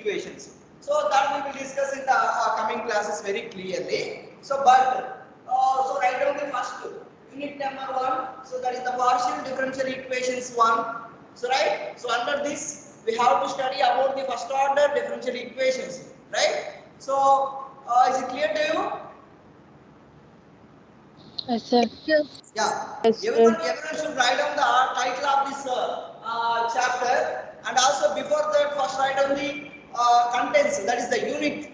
equations. So that we will discuss in the coming classes very clearly. So so write down the first unit number 1. So that is the partial differential equations 1. So right. So under this we have to study about the first order differential equations. Right. So is it clear to you? Yes, sir. Yeah, Yes, sir. everyone should write down the title of this chapter, and also before that, first write down the contents. That is the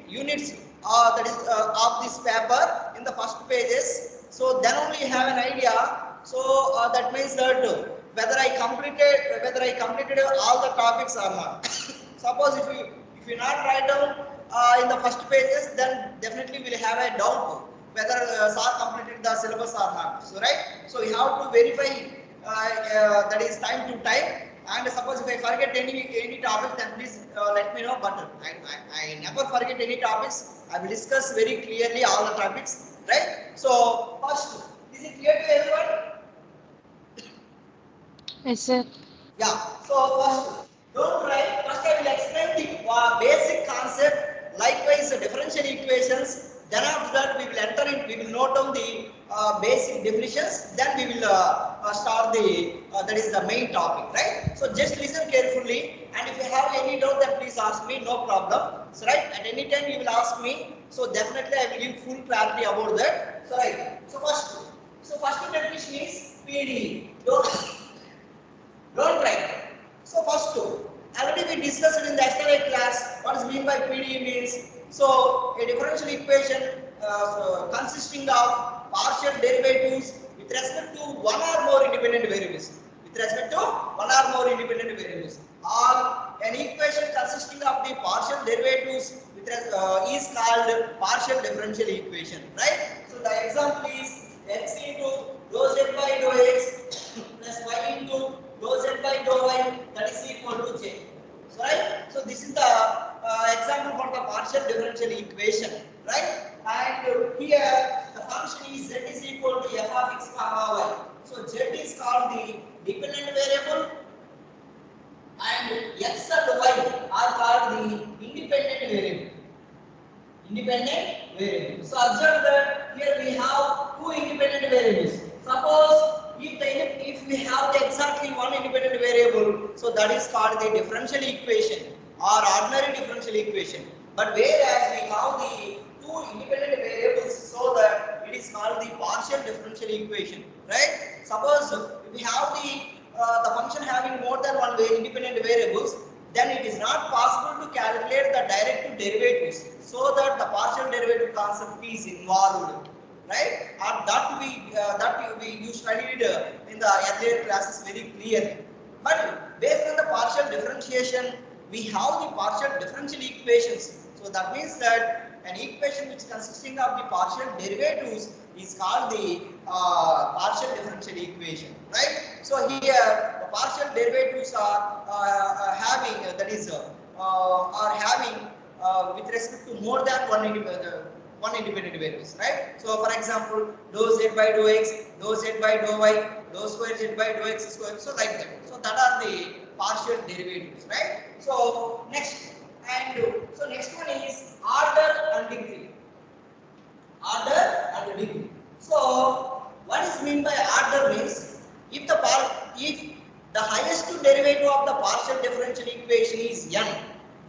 units that is of this paper in the first pages. So then only you have an idea. So that means that whether I completed all the topics or not. Suppose if you not write down in the first pages, then definitely will have a doubt whether SAR completed the syllabus or not. So right, so you have to verify that is time to time. And suppose if I forget any topic, then please let me know. But I never forget any topics. I will discuss very clearly all the topics. Right. So first, is it clear to everyone? Yes, sir. Yeah. So first, don't write. First, I will explain the basic concept. Likewise, the differential equations. Then after that, we will enter in. We will note down the basic definitions. Then we will start the that is the main topic, right? So just listen carefully. And if you have any doubt, then please ask me. No problem. So right, at any time you will ask me. So definitely I will give full clarity about that. So right. So first definition is PD. Don't write. So first two, already we discussed in the external class what is meant by PDE means. So a differential equation consisting of partial derivatives with respect to one or more independent variables. With respect to one or more independent variables. Or an equation consisting of the partial derivatives is called partial differential equation. Right? So the example is x into dou z by dou x plus y into dou z by dou y that is equal to j. So right. So this is the example for the partial differential equation, right? And here the function is z is equal to f of x comma y. So z is called the dependent variable, and x and y are called the independent variable. So observe that here we have two independent variables. Suppose if we have exactly one independent variable, so that is called the differential equation or ordinary differential equation. But whereas we have the two independent variables, so that it is called the partial differential equation, right? Suppose if we have the function having more than one independent variables, then it is not possible to calculate the direct derivatives, so that the partial derivative concept is involved, right? Or that you studied in the earlier classes very clearly. But based on the partial differentiation, we have the partial differential equations. So that means that an equation which consisting of the partial derivatives is called the partial differential equation, right? So here the partial derivatives are having are having with respect to more than one independent variables, right? So for example, dou z by dou x, dou z by dou y, dou square z by dou x square, so like that. So that are the partial derivatives, right? So next one is order and degree. Order and degree. So what is meant by order means if the highest derivative of the partial differential equation is n,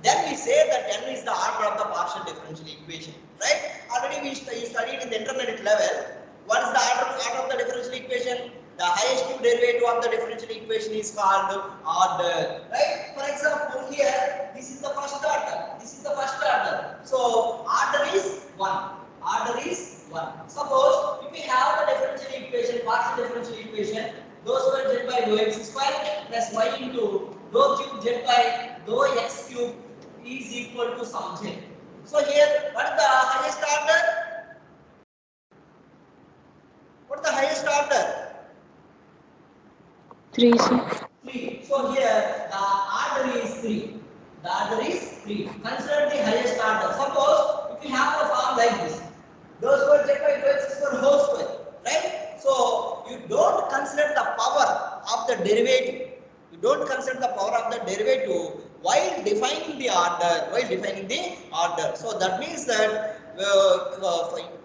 then we say that n is the order of the partial differential equation, right? Already we studied in the intermediate level. What is the order of the differential equation? The highest derivative of the differential equation is called order, right? For example, here this is the first order. This is the first order. So order is 1. Order is 1. Suppose if we have the differential equation, partial differential equation, dou square z by dou x square plus y into dou cube z by dou x cube is equal to some j. So here, what is the highest order? What is the highest order? 3, sir. 3. So here the order is 3. The order is 3. Consider the highest order. Suppose if we have a form like this, dou square z by dou x square whole square, right? So you don't consider the power of the derivative. You You don't consider the power of the derivative while defining the order. So that means that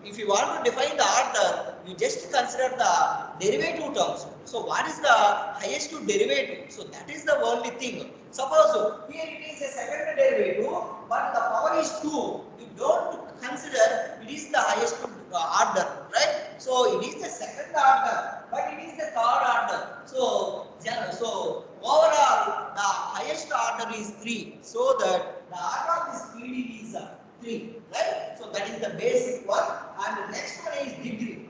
if you want to define the order, you just consider the derivative terms. So what is the highest derivative? So that is the only thing. Suppose here it is a second derivative, but the power is 2. You don't consider it is the highest order, right? So it is the second order, but it is the third order. So overall, the highest order is 3. So that the order of this PD is 3, right? So that is the basic one. And the next one is degree.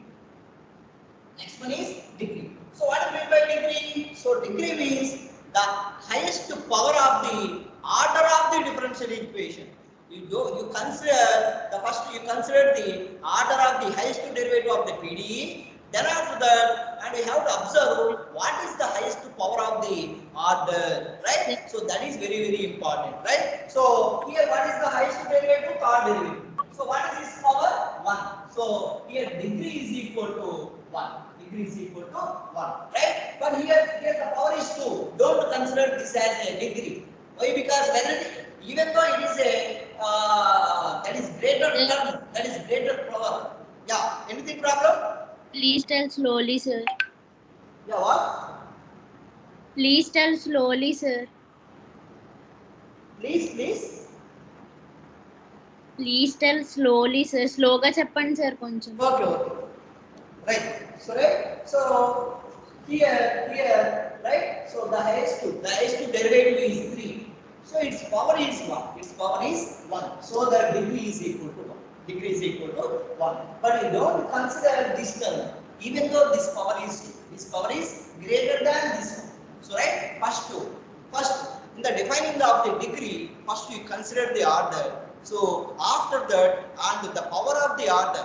So what is meant by degree? So degree means the highest power of the order of the differential equation. You consider the first, you consider the order of the highest derivative of the PDE. Then after that, and you have to observe what is the highest power of the order, right? So that is very important, right? So here what is the highest derivative? Third derivative. So what is its power? 1. So here degree is equal to 1. Right? But here the power is 2. Don't consider this as a degree. Why? Because even though it is a that is greater term, that is greater power. Yeah. Anything problem? Please tell slowly, sir. Yeah. What? Please tell slowly, sir. Please. Please tell slowly, sir. Sloga చెప్పండి sir కొంచెం. Okay. Right. So here, right? So the highest derivative is 3. So its power is 1. So the degree is equal to 1. But you don't consider this term, even though this power is 2. This power is greater than this one. So right, first in the defining of the degree, first you consider the order. So after that, and the power of the order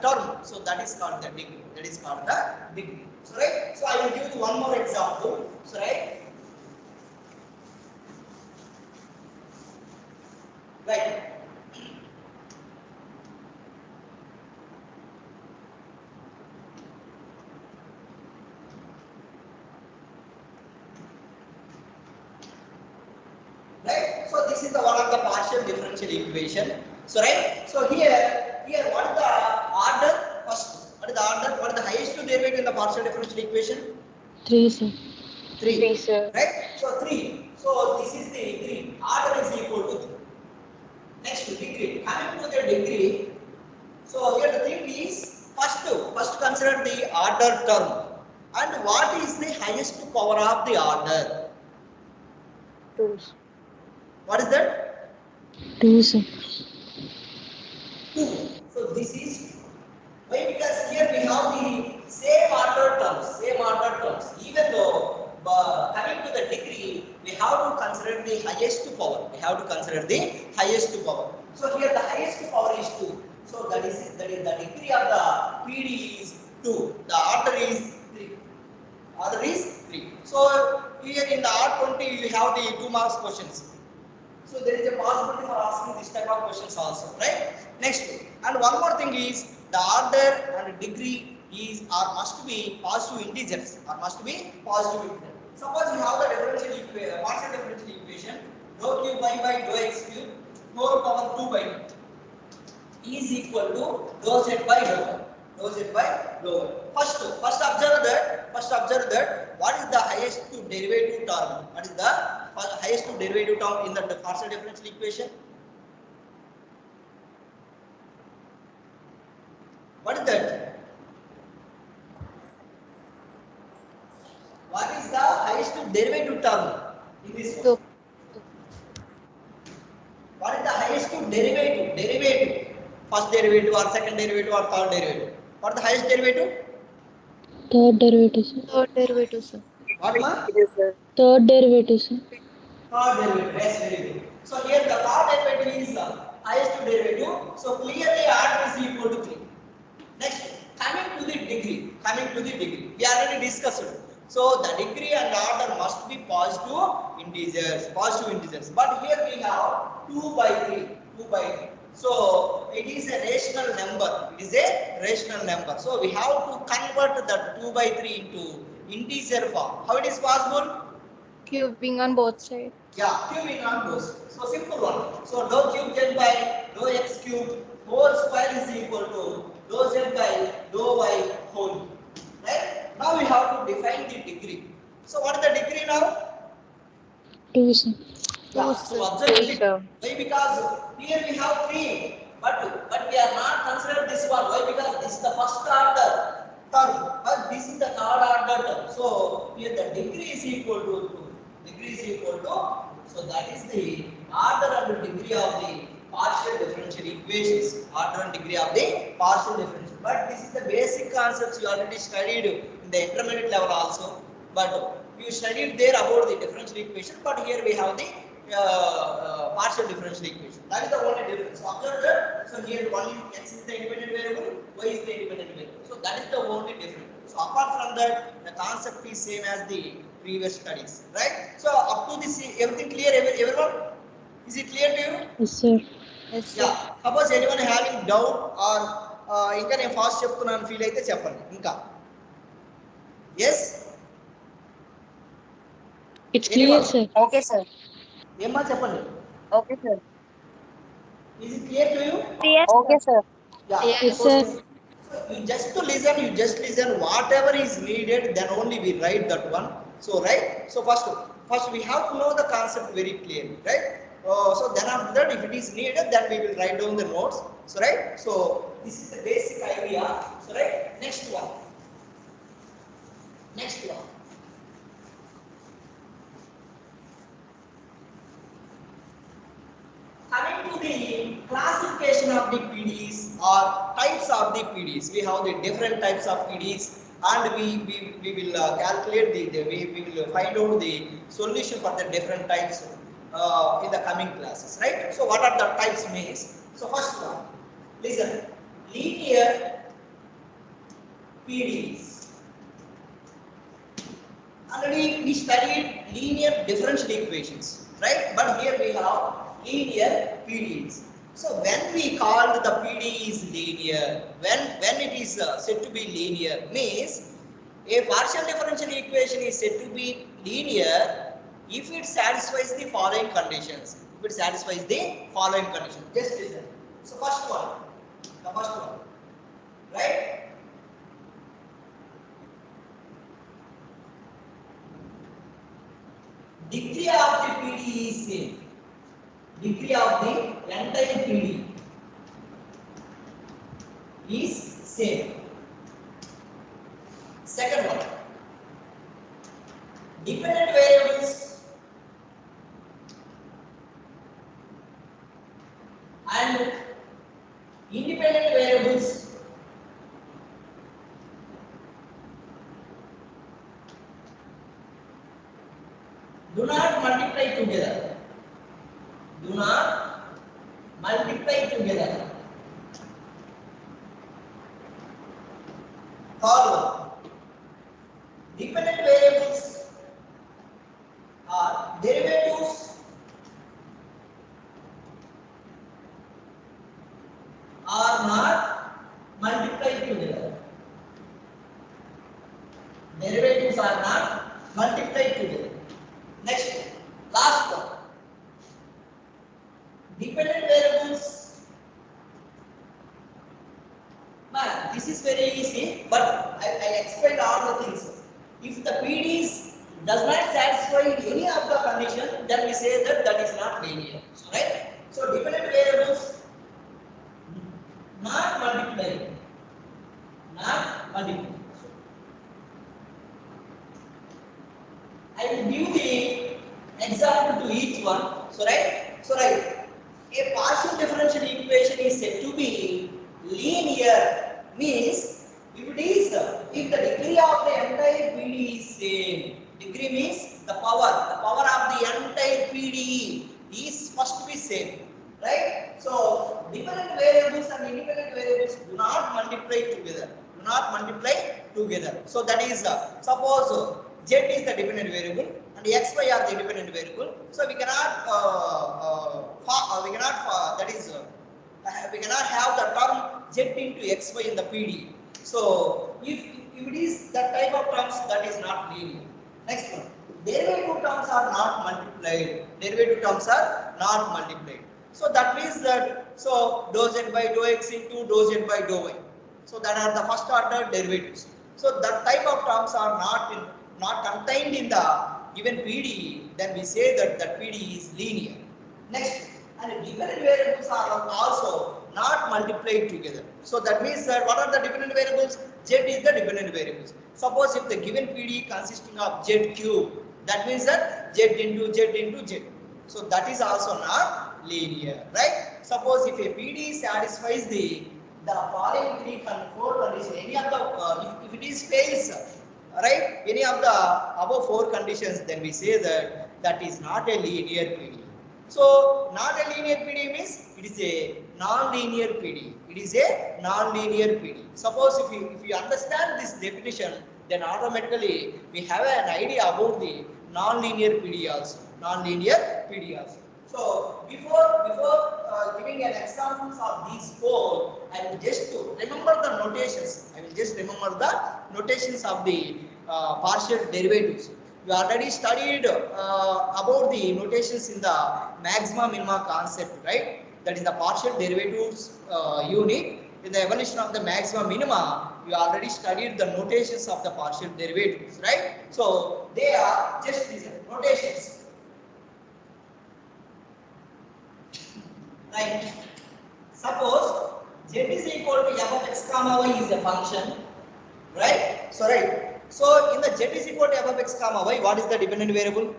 term, so that is called the degree. So right, so I will give you one more example. So right, right? So this is the one of the partial differential equation. So right, so here what is the order? First, what is the order? What is the highest derivative in the partial differential equation? 3, sir. 3, sir. Right? So 3. So this is the degree. Order is equal to 3. Next, degree. Coming to the degree. So here the thing is, first consider the order term. And what is the highest power of the order? 2. What is that? 2, sir. 2. So this is why, because here we have the same order terms. Even though coming to the degree, we have to consider the highest power. So here the highest power is 2. So that is the degree of the PD is 2. The order is 3. So here in the R20 you have the 2 marks questions. So there is a possibility for asking this type of questions also, right? Next, and one more thing is the order and degree is or must be positive integers. Suppose you have the partial differential equation dou q by dou x cube whole power 2 by 2 is equal to dou z by dou y. First observe that what is the highest derivative term? What is the highest derivative term in the partial differential equation? What is that? What is the highest derivative term in this one? What is the highest derivative? First derivative or second derivative or third derivative? What is the highest derivative? Third derivative, sir. What, ma? Third derivative, sir. Third derivative. Yes, very good. So here the third derivative is the highest derivative. So clearly R is equal to 3. Next, coming to the degree. We already discussed it. So the degree and order must be positive integers. But here we have 2 by 3. So it is a rational number. So we have to convert the 2 by 3 into integer form. How it is possible? Cubing on both sides. Yeah, cubing on those. So simple one. So dou cube z by dou x cube whole square is equal to dou z by dou y whole. Right? Now we have to define the degree. So what is the degree now? 2, sir. Yeah. Two, So sir. observe Two, it. sir. Why? Because here we have three, but we are not considered this one. Why? Because this is the first order term, but this is the third order term. So here the degree is equal to 2. Degree is equal to, so that is the order and degree of the partial differential equations. Order and degree of the partial differential. But this is the basic concepts you already studied in the intermediate level also. But you studied there about the differential equation, but here we have the partial differential equation. That is the only difference. So observe that. So here one is x is the independent variable, y is the independent variable. So that is the only difference. So apart from that, the concept is same as the previous studies, right? So up to this, everything clear, everyone? Is it clear to you? Yes, sir. Yes, sir. Yeah. Suppose anyone having doubt or ఇంకా నేను fast చెప్తున్నాను feel అయితే చెప్పండి ఇంకా. Yes. It's clear, sir. Okay, sir. ఏమ్మా చెప్పండి. Okay, sir. Is it clear to you? Okay, sir. Yeah. Yes, sir. So you just listen whatever is needed, then only we write that one. So right. So first we have to know the concept very clearly, right? So then after that, if it is needed, then we will write down the notes. So right. So this is the basic idea. So right. Next one. Coming to the classification of the PDEs or types of the PDEs, we have the different types of PDEs, and we will calculate we will find out the solution for the different types in the coming classes, right? So what are the types means? So first one, listen, linear PDEs. Already we studied linear differential equations, right? But here we have linear PDEs. So when we called the PDE is linear, when it is said to be linear, means a partial differential equation is said to be linear if it satisfies the following conditions. If it satisfies the following conditions. Just listen. So the first one, right? Degree of the PDE is same. Degree of the entire PDE is same. Second one, dependent variables and independent variables do not multiply together. Do not multiply together. Third one, dependent variables are derivatives are not multiplied together. Derivatives are not multiplied together. Next, last one. Dependent variables. Man, this is very easy, but I explained all the things. If the PDEs does not satisfy any of the condition, then we say that is not linear. So right. So dependent variables not multiplied. I will give the example to each one. So right. A partial differential equation is said to be linear, means if the degree of the entire PDE is same. Degree means the power of the entire PDE is first to be same, right? So dependent variables and independent variables do not multiply together. So that is suppose z is the dependent variable and xy are the independent variable. So we cannot we cannot have the term z into xy in the PDE. So if it is that type of terms, that is not linear. Next one. derivative terms are not multiplied. Derivative terms are not multiplied. So that means that, so dou z by dou x into dou z by dou y. So that are the first order derivatives. So that type of terms are not contained in the given PDE, then we say that that PDE is linear. Next, and dependent variables are also not multiplied together. So that means that what are the dependent variables? Z is the dependent variables. Suppose if the given PDE consisting of Z cube, that means that Z into Z into Z. So that is also not linear, right? Suppose if a PDE satisfies the following four conditions, any of the if it is fails, right, any of the above four conditions, then we say that that is not a linear PDE. So not a linear PDE means it is a non-linear PDE. It is a non-linear PDE. Suppose if you understand this definition, then automatically we have an idea about the non-linear PDE also. Non-linear PDE also. So before giving an examples of these four, I will just to remember the notations. I will just remember the notations of the partial derivatives. We already studied about the notations in the maxima minima concept, right? That is the partial derivatives unit. In the evolution of the maxima minima, we already studied the notations of the partial derivatives, right? So they are just these notations. Right. Suppose z is equal to f of x comma y is a function, right? So right. So in the z is equal to f of x comma y, what is the dependent variable?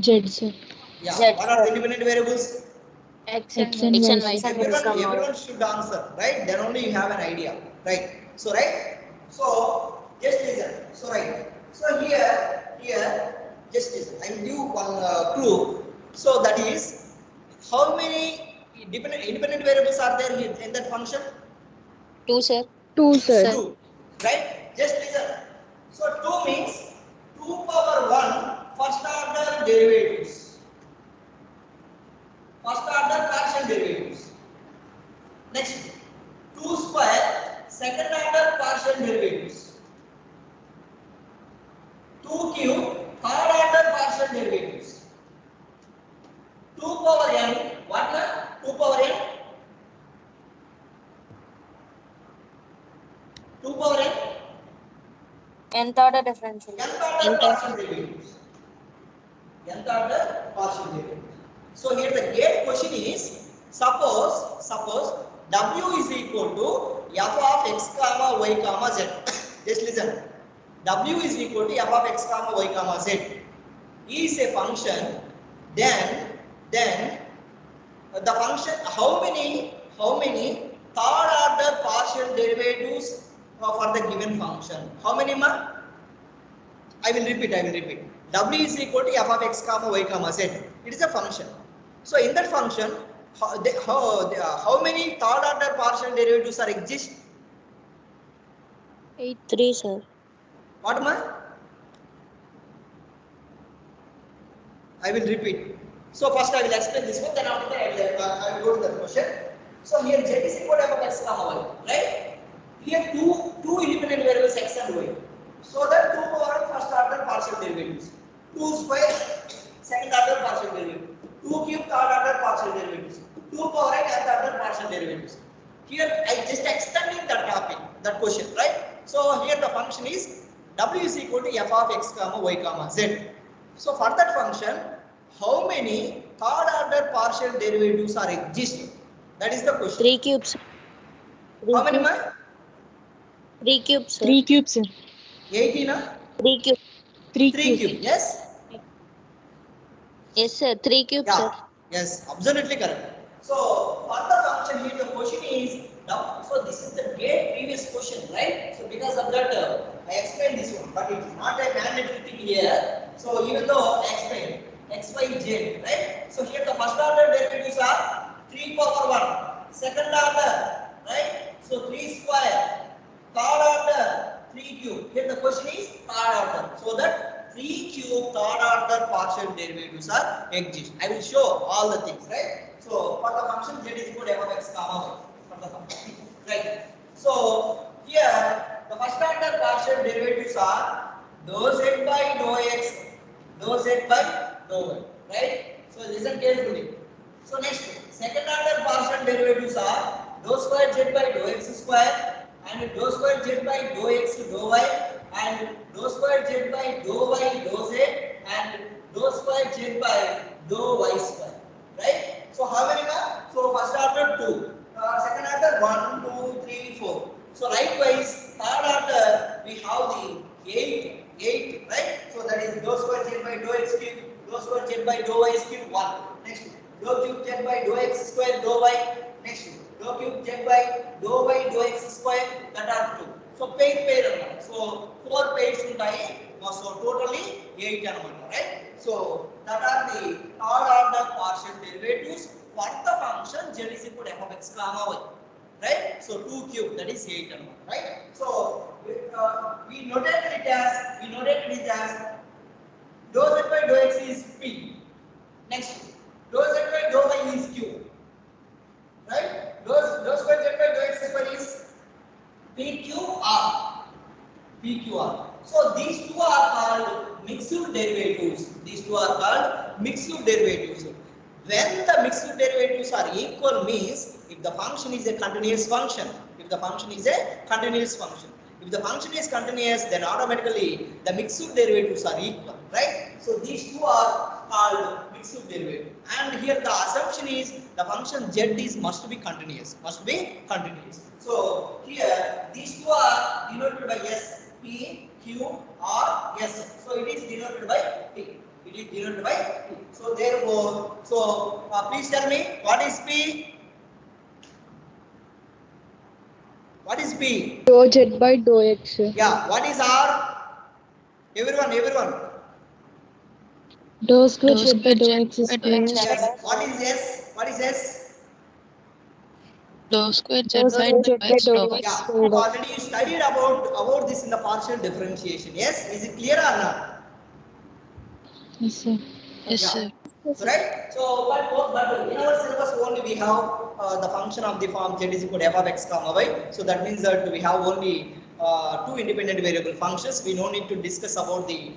Z, sir. Yeah. Z, What are the dependent variables? X and Y. Everyone should answer, right? Then only you have an idea, right? So right. So just listen. So right. So here, just listen. I will give one clue. So that is, how many independent variables are there in that function? 2, sir. 2, sir. 2, right? Just listen. So 2 means 2 power 1 first order derivatives. First order partial derivatives. Next, 2 square second order partial derivatives. 2 cube third order partial derivatives. 2 power n, what na? 2 power n? 2 power n? Nth order differential. Nth order partial derivatives. Nth order partial derivatives. So here the gate question is, suppose w is equal to f of x comma y comma z. Just listen. W is equal to f of x comma y comma z is a function. Then the function, how many third order partial derivatives for the given function? How many ma? I will repeat. W is equal to f of x comma y comma z. It is a function. So in that function, how many third order partial derivatives are exist? 3, sir. What ma? I will repeat. So first I will explain this one, then after that I will go to the question. So here z is equal to f of x comma y, right? Here two independent variables x and y. So that 2 power first order partial derivatives. 2 square second order partial derivative. 2 cube third order partial derivatives. 2 power n nth order partial derivatives. Here I just extending the topic, that question, right? So here the function is w is equal to f of x comma y comma z. So for that function, how many third order partial derivatives are exist? That is the question. 3 cubes. How many ma? 3 cubes, sir. 3 cubes, sir. 18 na? 3 cubes. 3 3 cubes. cube, yes? Yes, sir. 3 cubes, Yeah, sir. yes, absolutely correct. So for the function here, the question is, so this is the great previous question, right? So because of that, I explained this one, but it's not a mandatory thing here. So even though I explained x, y, z, right? So here the first order derivatives are 3 power 1, second order, right? So 3 square, third order, 3 cube. Here the question is third order. So that 3 cube third order partial derivatives are exist. I will show all the things, right? So for the function z is equal to f of x comma y for the function, right? So here the first order partial derivatives are dou z by dou x, dou z by dou y, right? So listen carefully. So next, second order partial derivatives are dou square z by dou x square and dou square z by dou x dou y and dou square z by dou y dou z and dou square z by dou y square, right? So how many are? So first order 2, second order 1, 2, 3, 4. So likewise, third order we have the 8, right? So that is dou square z by dou x cube, dou square z by dou y cube 1. Next, dou cube z by dou x square dou y. Next, dou cube z by dou y dou x square, that are 2. So pair అన్నమాట. So 4 pairs ఉంటాయి. So totally 8 అన్నమాట, right? So that are the third order partial derivatives for the function z is equal to f of x comma y, right? So 2 cube, that is 8 అన్నమాట, right? So we noted it as dou z by dou x is p. Next, dou z by dou y is q, right? Dou square z by dou x square is pqr. So these two are called mixed derivatives. When the mixed derivatives are equal means if the function is a continuous function. If the function is continuous, then automatically the mixed derivatives are equal, right? So these two are called mixed derivative. And here the assumption is the function z is must be continuous. So here these two are denoted by s, p, q, r, s. So it is denoted by p. So therefore, please tell me what is p? What is p? Dou z by dou x. Yeah. What is r? Everyone. Dou square z by dou x square. Yes. What is s? Dou square z Dou by square dou z by x dou dou x. y. Yeah. Already you studied about this in the partial differentiation. Yes. Is it clear or not? Yes, sir. Yes, sir. Right? So, but in our syllabus only we have the function of the form z is equal to f of x comma y. So that means that we have only two independent variable functions. We no need to discuss about the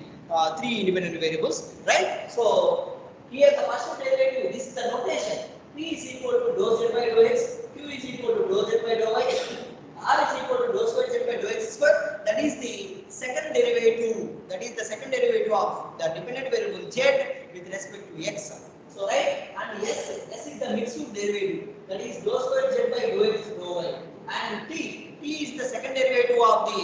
three independent variables, right? So here the partial derivative, this is the notation. P is equal to dou z by dou x, q is equal to dou z by dou y, r is equal to dou square z by dou x square. That is the second derivative. Of the dependent variable z with respect to x. So right, and s is the mixed derivative. That is dou square z by dou x dou y. And t is the second derivative of the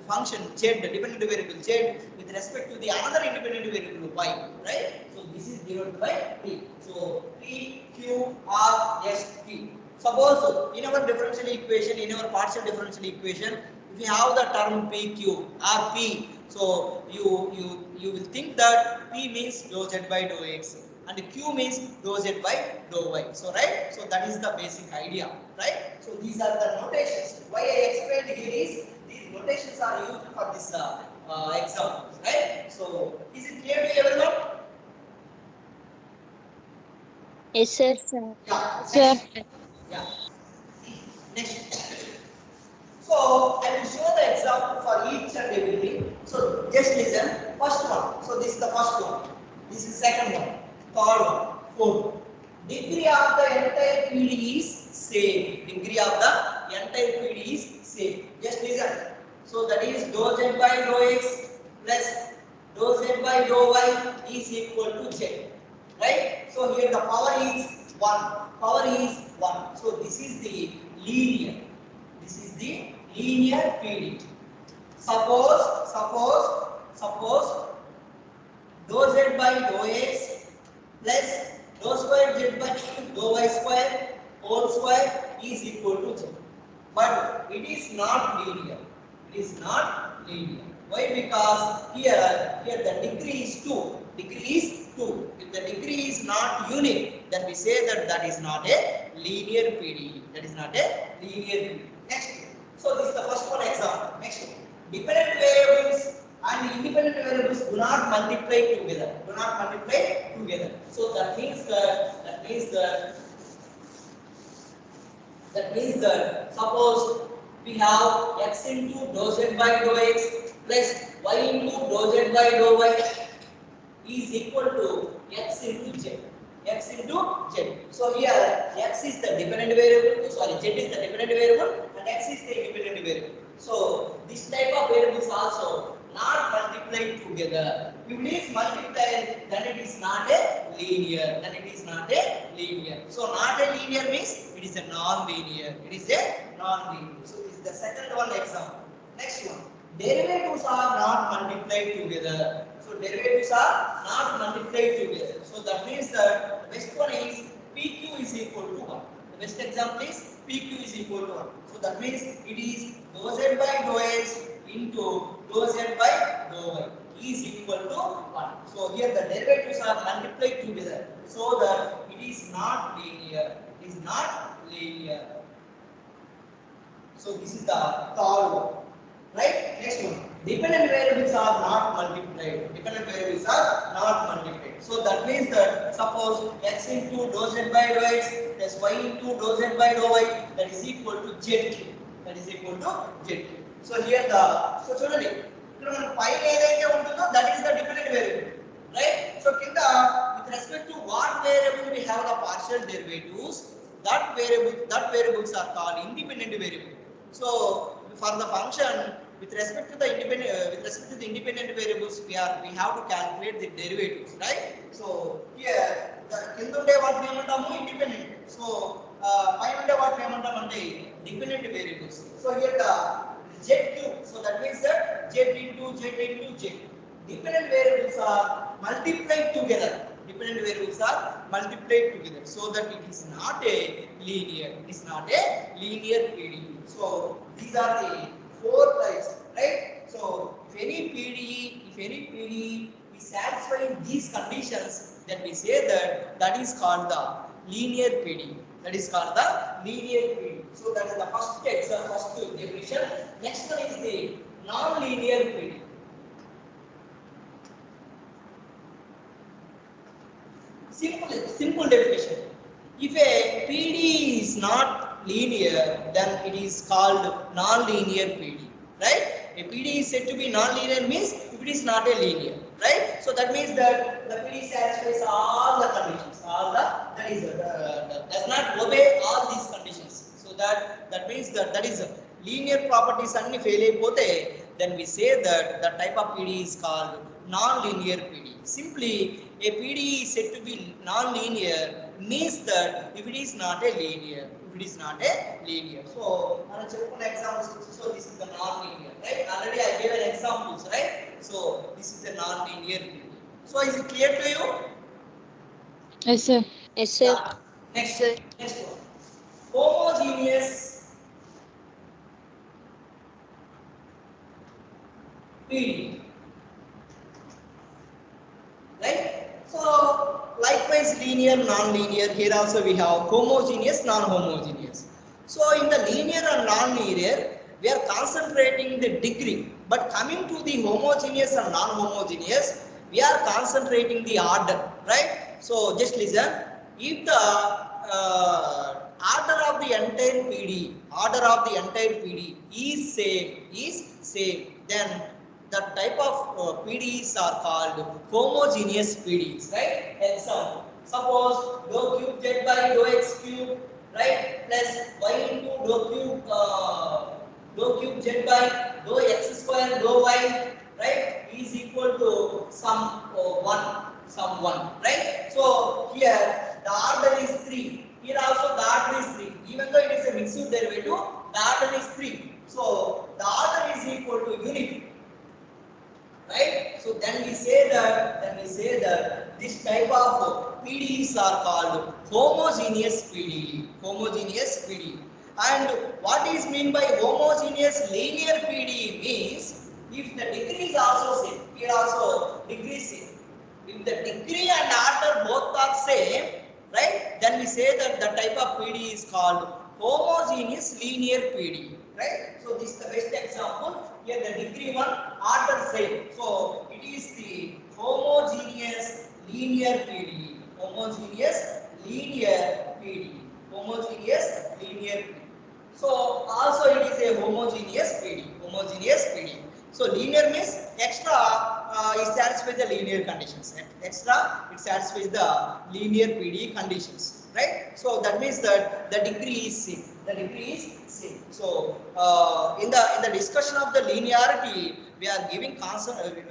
function z, the dependent variable z with respect to the another independent variable y. Right. So this is denoted by t. So p, q, r, s, t. Suppose in our differential equation, in our partial differential equation, if we have the term pq or p, so you will think that p means dou z by dou x and q means dou z by dou y. So right, so that is the basic idea, right? So these are the notations. Why I explained here is these notations are used for this exam, right? So is it clear to everyone? Yes, sir. Yeah. Sir. Yeah. Next. So I will show the example for each and everything. So just listen. First one. So this is the first one. This is second one. Third one. Fourth. Degree of the entire PD is same. Just listen. So that is dou z by dou x plus dou z by dou y is equal to z. Right? So here the power is 1. So this is the linear. PD. Suppose dou z by dou x plus dou square z by dou y square whole square is equal to z. But it is not linear. Why? Because here the degree is 2. If the degree is not unique, then we say that is not a linear PDE. Next. So this is the first one example. Next, dependent variables and independent variables do not multiply together. So that means that suppose we have x into dou z by dou x plus y into dou z by dou y is equal to x into z. X into z. So here x is the dependent variable. Sorry, z is the dependent variable and x is the independent variable. So this type of variables also not multiplied together. If it is multiplied, then it is not a linear. Then it is not a linear. So not a linear means it is a non-linear. It is a non-linear. So this is the second one example. Next one. Derivatives are not multiplied together. So derivatives are not multiplied together. So that means that the best one is PQ is equal to 1. The best example is PQ is equal to 1. So that means it is dou z by dou x into dou z by dou y is equal to 1. So here the derivatives are multiplied together. So that it is not linear. It is not linear. So this is the third one. Right? Next one. Dependent variables are not multiplied. Dependent variables are not multiplied. So that means that suppose x into dou z by dou x plus y into dou z by dou y that is equal to z3. That is equal to z3. So here the చూడండి ఇక్కడ మన పైన ఏదైతే ఉంటుందో that is the dependent variable. Right? So కింద with respect to what variable we have the partial derivatives, that variables are called independent variable. So for the function with respect to the independent variables we have to calculate the derivatives, right? So here the కింద ఉండే వాటిని ఏమంటాము independent. So పైన ఉండే వాటిని ఏమంటాము అంటే dependent variables. So here the z3, so that means that z into z. Dependent variables are multiplied together. Dependent variables are multiplied together, so that it is not a linear. It is not a linear PDE. So these are the four types, right? So if any PDE is satisfying these conditions, then we say that is called the linear PDE. That is called the linear PDE. So that is the first example, first definition. Next one is the non-linear PDE. Simple definition. If a PDE is not linear, then it is called non-linear PDE, right? A PDE is said to be non-linear means if it is not a linear, right? So that means that the PDE satisfies all the conditions, does not obey all these conditions. So that means that is linear properties anni fail ayipote, then we say that the type of PDE is called non-linear PDE. Simply a PDE is said to be non-linear means that if it is not a linear. So I check one example. So this is the non-linear, right? Already I gave an examples, right? So this is a non-linear PDE. So is it clear to you? Yes, sir. Yes, sir. Yeah. Next one. Homogeneous PDE. Right? So likewise linear, non-linear, here also we have homogeneous, non-homogeneous. So in the linear and non-linear we are concentrating the degree, but coming to the homogeneous and non-homogeneous we are concentrating the order, right? So just listen. If the order of the entire PDE is same, then the type of PDEs are called homogeneous PDEs, right? Example, suppose dou cube z by dou x cube, right, plus y into dou cube z by dou x square dou y, right, is equal to some one, right? So here the order is 3. Here also the order is 3. Even though it is a mixed derivative, the order is 3. So the order is equal to unity. Right? So then we say that this type of PDEs are called homogeneous PDE. And what is mean by homogeneous linear PDE means if the degree is also same, here also degree is same. If the degree and order both are same, right? Then we say that the type of PDE is called homogeneous linear PDE. Right? So this is the best example. Here the degree one, order same. So it is the homogeneous linear PDE. So also it is a homogeneous PDE. So linear means extra it satisfies the linear conditions. Extra it satisfies the linear PDE conditions, right? So that means that the degree is same. The degree is same. So in the discussion of the linearity, we are giving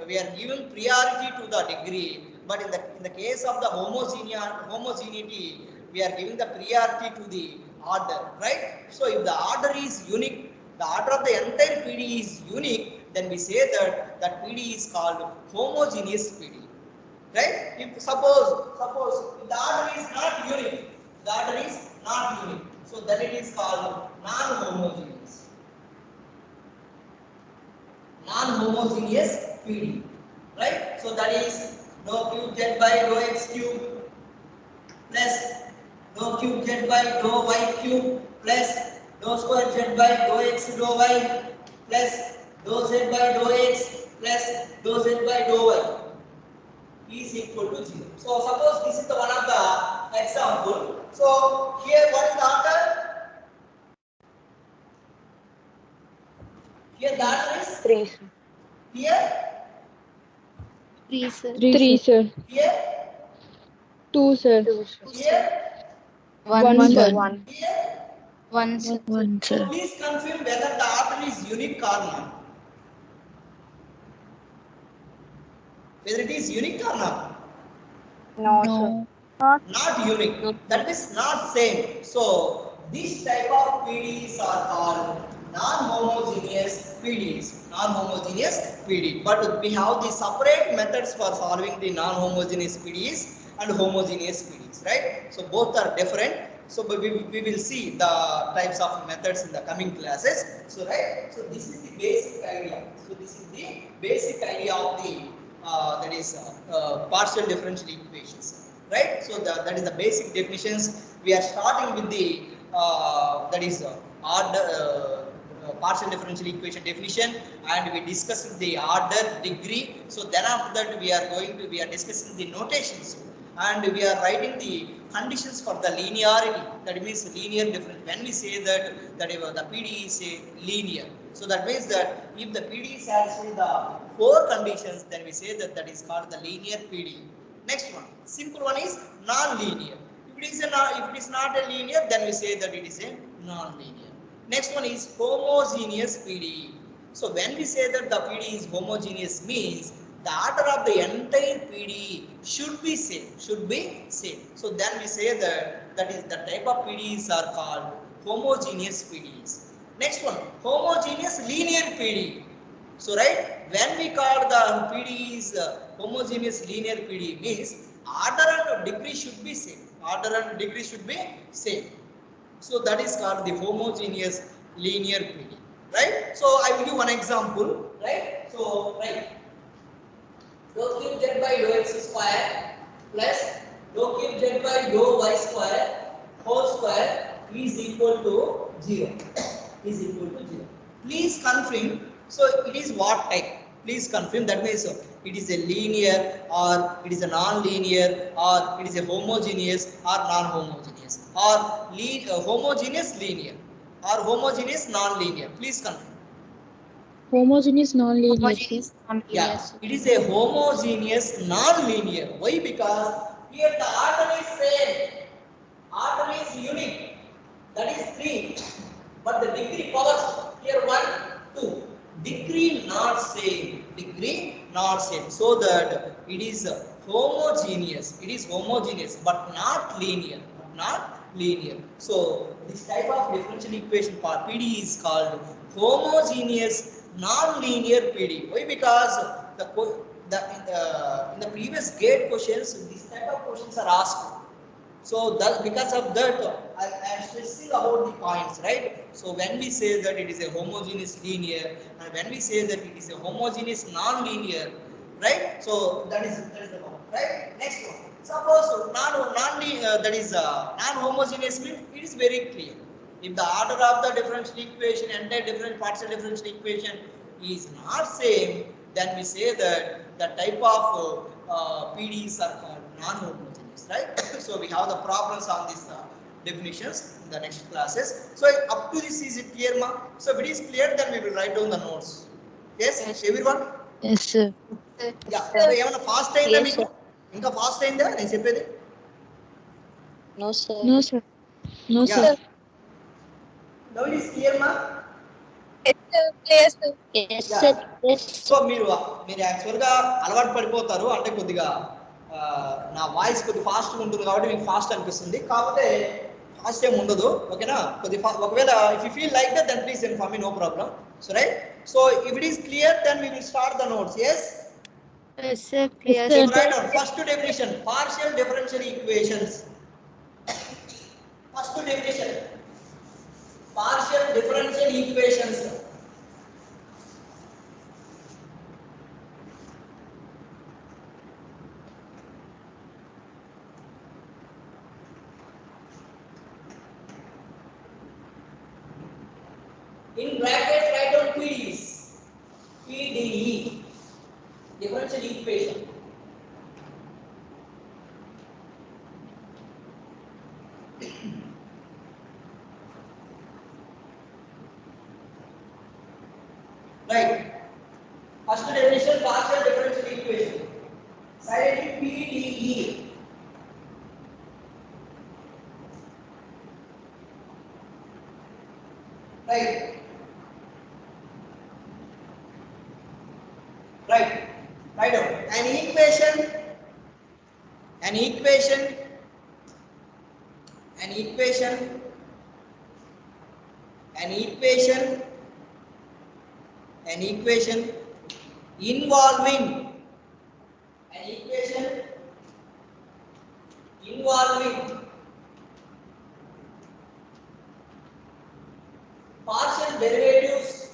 we are giving priority to the degree, but in the case of the homogeneity, we are giving the priority to the order, right? So if the order is unique, the order of the entire PD is unique, then we say that that PD is called homogeneous PD, right? If suppose if the order is not unique, the order is not unique, so then it is called non-homogeneous. Non-homogeneous PD, right? So that is dou cube z by dou x cube plus dou cube z by dou y cube plus dou square z by dou x dou y plus dou z by dou x plus dou z by dou y is equal to 0. So suppose this is the one of the example. So here what is the order? Here the order is 3. here, 3, sir. 3, sir. here, 2, sir. 2, here, 1, sir. 1. here. 1, sir. 1, So please confirm whether the order is unique or not. Whether it is unique or not. No, sir. Not unique. That is not same. So this type of PDEs are called non-homogeneous PDEs. Non-homogeneous PD. But we have the separate methods for solving the non-homogeneous PDEs and homogeneous PDEs, right? So both are different. So we will see the types of methods in the coming classes. So right. So this is the basic idea. So this is the basic idea of the that is partial differential equations, right? So that is the basic definitions. We are starting with the that is order partial differential equation definition, and we discussed the order, degree. So then after that we are discussing the notations, and we are writing the conditions for the linearity. That means linear difference. When we say that the PD is a linear, so that means that if the PD satisfies the 4 conditions, then we say that that is called the linear PD. Next one, simple one is non-linear. If it is not a linear, then we say that it is a non-linear. Next one is homogeneous PD. So when we say that the PD is homogeneous, means the order of the entire PD should be same. So then we say that is the type of PDs are called homogeneous PDs. Next one, homogeneous linear PD. So right, when we call the PD is homogeneous linear PD, means order and degree should be same. So that is called the homogeneous linear PD, right? So I will give one example, right? So right, dou cube z by dou x square plus dou cube z by dou y square whole square is equal to 0. Please confirm. So it is what type? Please confirm. That means it is a linear, or it is a non-linear, or it is a homogeneous or non-homogeneous, or homogeneous linear, or homogeneous non-linear. Please confirm. Homogeneous non-linear, sir. Yeah, it is a homogeneous non-linear. Why? Because here the order is same. Order is unique. That is 3. But the degree powers here 1, 2. Degree not same. So that it is homogeneous. But not linear. So this type of differential equation for PD is called homogeneous non-linear PD. Why? Because in the previous gate questions, this type of questions are asked. So that because of that, I am stressing about the points, right? So when we say that it is a homogeneous linear, and when we say that it is a homogeneous non-linear, right? So that is the point, right? Next one. Suppose non-homogeneous means it is very clear. If the order of the differential equation, entire different partial differential equation is not same, then we say that the type of PDs are called non-homogeneous, right? So we have the problems on these definitions in the next classes. So up to this, is it clear, ma? So if it is clear, then we will write down the notes. Yes, everyone? Yes, sir. Yeah so ఏమైనా fast అయిందా Yes, మీకు? sir. ఇంకా fast అయిందా నేను చెప్పేది? No, sir. No, sir. No, yeah sir. Now it is clear మా? Yes, yeah sir. Yes, so మీరు యాక్చువల్గా అలవాటు పడిపోతారు అంటే కొద్దిగా నా వాయిస్ కొద్దిగా ఫాస్ట్గా ఉంటుంది కాబట్టి మీకు ఫాస్ట్ అనిపిస్తుంది, కాకపోతే ఫాస్ట్ ఏమి ఉండదు. ఓకేనా? కొద్దిగా ఒకవేళ if you feel like that then please inform me, no problem. So right, so if it is clear then we will start the notes. Yes, Yes, sir. Yes, Clear. sir. Write down first definition partial differential equations. First definition partial differential equations. In brackets write down PDEs. PDE, differential equation. Right. First definition partial differential equation. Silently PDE. Right. Right. Write down an equation. An equation. An equation. An equation. An equation involving. An equation involving partial derivatives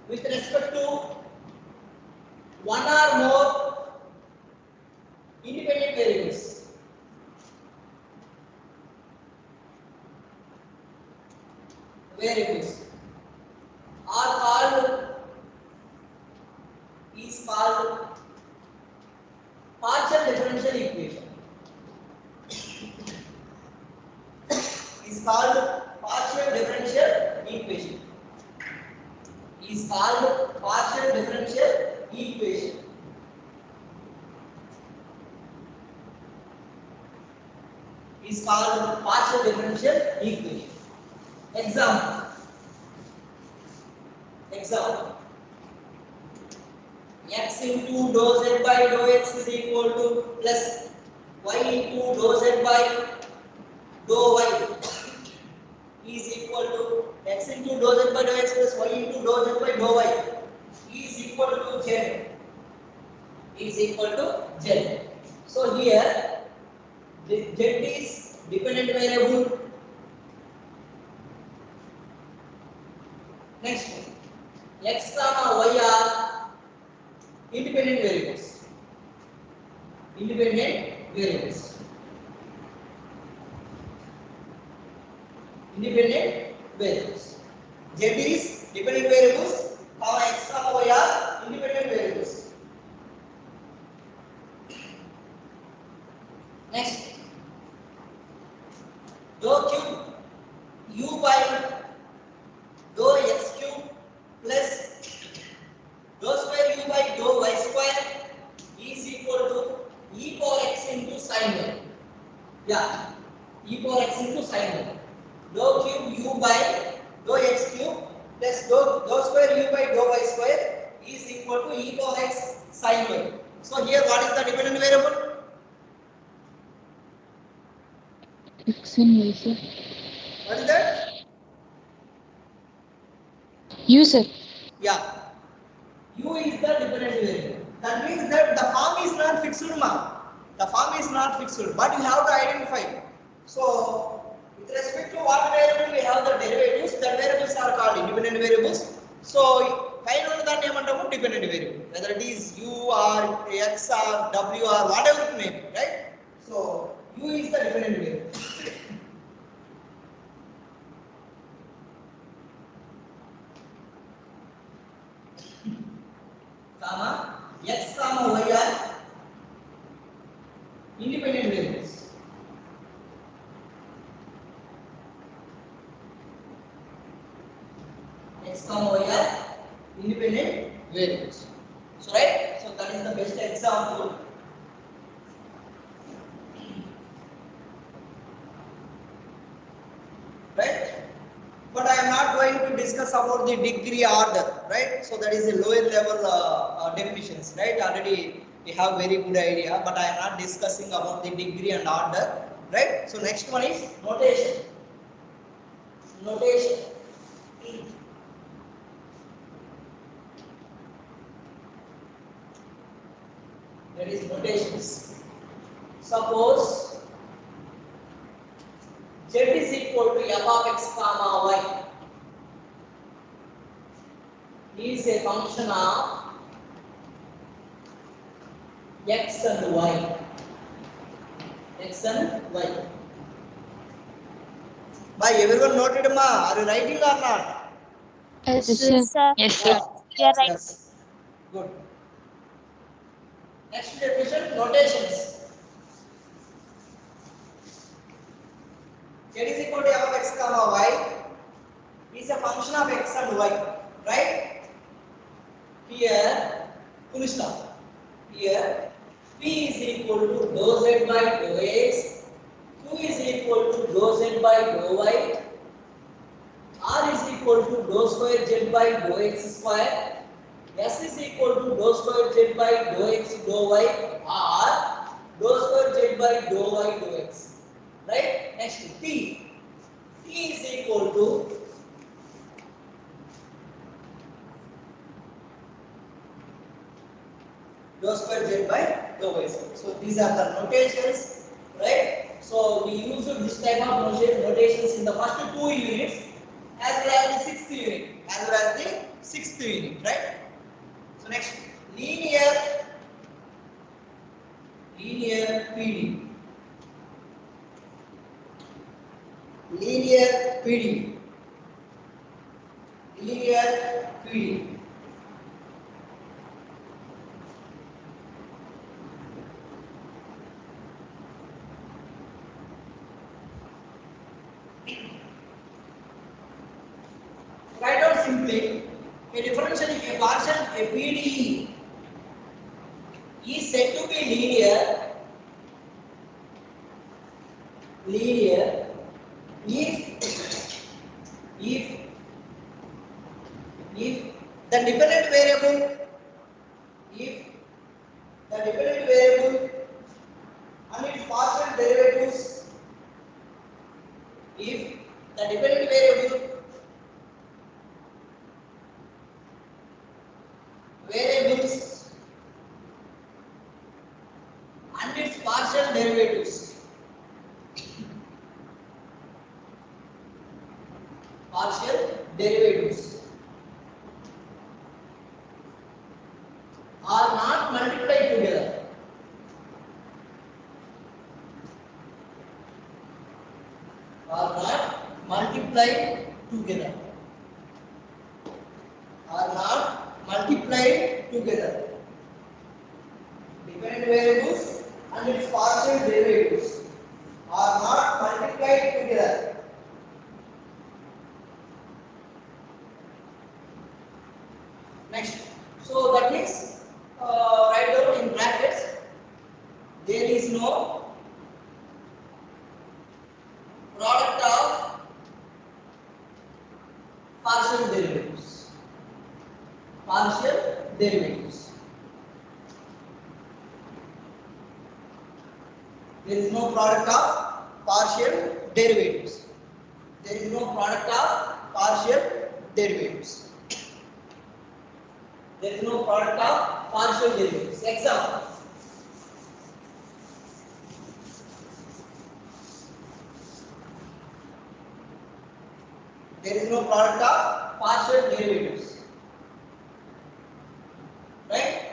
with respect to one or more independent variables. Variables are called, is called partial differential equation. Is called partial differential equation. Is called partial differential equation. Is called partial differential equation. Example. Example. X into dou z by dou x is equal to plus y into dou z by dou y is equal to x into dou z by dou x plus y into dou z by dou y is equal to z. Is equal to z. So here this z is dependent variable. Next, x comma y are independent variables. Independent variables. Independent variables. Z is dependent variables, comma x comma y are independent variables. Next, dou cube u by dou x cube plus dou square u by dou y square is equal to e power x into sin y. Yeah, e power x into sin y. Dou cube u by dou x cube plus dou square u by dou y square is equal to e power x sin y. So here what is the dependent variable? X and Y, sir. What is that? U, sir. Yeah, u is the dependent variable. That means that the form is not fixed, ma. The form is not fixed, but you have to identify. So with respect to what variable we have the derivatives, the variables are called independent variables. So kind of that name antamu dependent variable, whether it is u or x or w or whatever it may be, right? So u is the dependent variable. Comma x comma y are independent variables. that is the best example. Right? But I am not going to discuss about the degree order, right? So that is a lower level definitions, right? Already we have very good idea, but I am not discussing about the degree and order, right? So next one is notation. Notation. That is notations. Suppose z is equal to f of x comma y is a function of x and y. X and y. By everyone noted, ma? Are you writing or not? Yes, Yes, sir. sir. Yes, sir. You are right. Yes. Good. Next definition, notations. Z is equal to f of x comma y is a function of x and y, right? Here, full stop. Here, p is equal to dou z by dou x, q is equal to dou z by dou y, r is equal to dou square z by dou x square, s is equal to dou square z by dou x dou y, or dou square z by dou y dou x. Right? Next, t. T is equal to dou square z by dou y. So these are the notations, right? So we use this type of notations in the first 2 units as well as the 6th unit, right? So next, linear PD. Linear PD. Write out simply, a differential, a partial, a PDE is said to be linear if the dependent variable and its partial derivatives, if the dependent variables and its partial derivatives are not multiplied together. Dependent variables and its partial derivatives are not multiplied together. Next, so that means write down in brackets. There is no product of partial derivatives. There is no product of partial derivatives. Example. There is no product of partial derivatives. Right?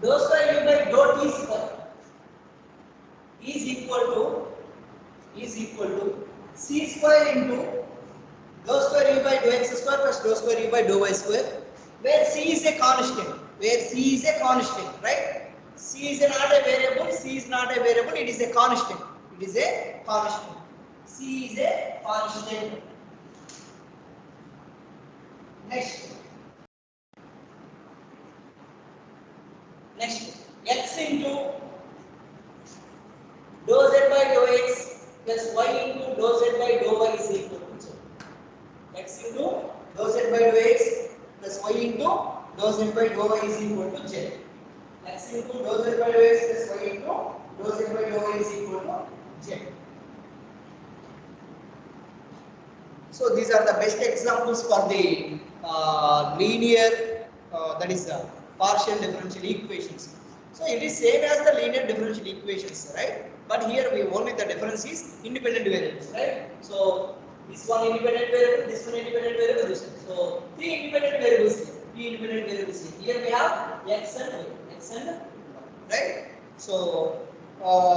Dou square u by dou t square is equal to c square into dou square u by dou x square plus dou square u by dou y square, where c is a constant, right? C is not a variable. C is not a variable. It is a constant. It is a constant. C is a constant. Next. Next. X into dou z by dou x plus y into dou z by dou y is equal to 0. X into dou z by dou x plus y into dou z by dou y is equal to 0. X into dou z by dou x plus y into dou z by dou y is equal to 0. So these are the best examples for the linear, that is partial differential equations. So it is same as the linear differential equations, right? But here we only the difference is independent variables, right? So this one independent variable, this one independent variable, this one. So three independent variables here, three independent variables here. Here we have x and y, right? So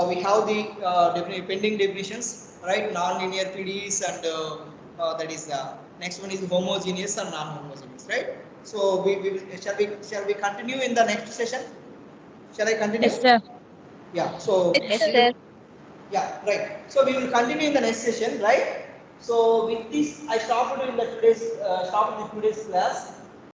we have the pending definitions, right? Non-linear PDEs and that is next one is homogeneous and non-homogeneous, right? So shall we continue in the next session? Shall I continue? Yes, sir. Yeah. So Yes, sir. yeah, right. So we will continue in the next session, right? So with this, I stopped in the today's class.